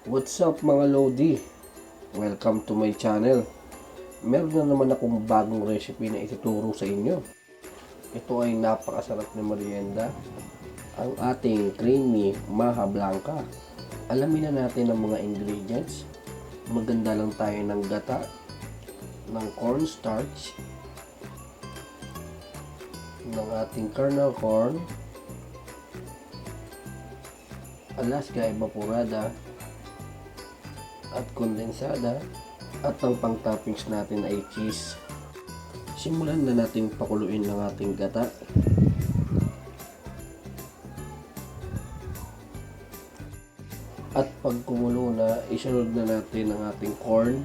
What's up mga Lodi? Welcome to my channel. Meron na naman akong bagong recipe na ituturo sa inyo. Ito ay napakasarap na merienda. Ang ating creamy Maja Blanca. Alamin na natin ang mga ingredients. Maganda lang tayo ng gata, ng cornstarch, ng ating kernel corn, Alaska evaporada, at kondensada, at ang pang-toppings natin ay cheese. Simulan na natin pakuluin ng ating gata. At pag kumulo na, isunod na natin ang ating corn.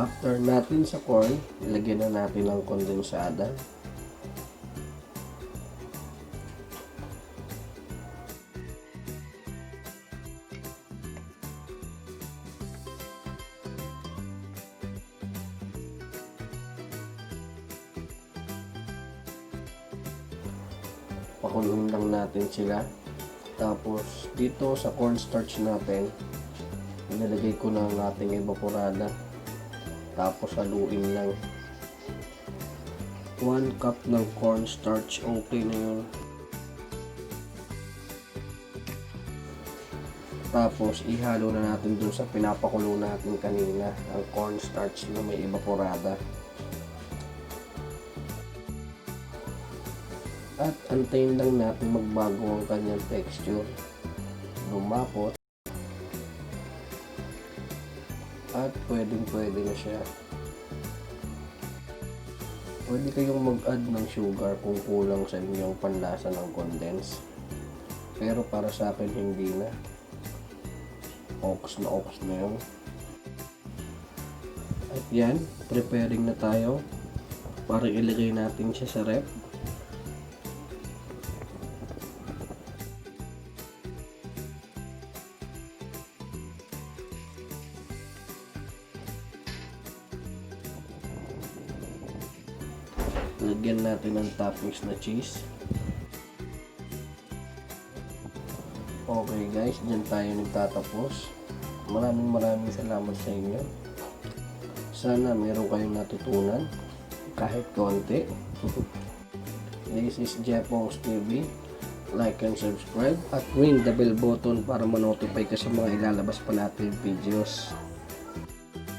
After natin sa corn, ilagyan na natin ang kondensada. Pakuluin lang natin sila. Tapos dito sa cornstarch natin, inilagay ko na ang ating evaporada. Tapos haluin lang. 1 cup ng cornstarch, okay na yun. Tapos ihalo na natin dun sa pinapakulo natin kanina, ang cornstarch na may evaporada. At antayin lang natin magbago ang kanyang texture. Lumapot. At pwede na siya. Pwede kayong mag-add ng sugar kung kulang sa inyong panlasa ng condense. Pero para sa akin hindi na. Okay na yun. At yan, preparing na tayo para ilagay natin siya sa ref. Lagyan natin ng toppings na cheese. Okay guys, dyan tayo nagtatapos. Maraming salamat sa inyo. Sana meron kayong natutunan kahit konti. This is Jepongstv. Like and subscribe at ring the bell button para ma-notify ka sa mga ilalabas pa natin videos.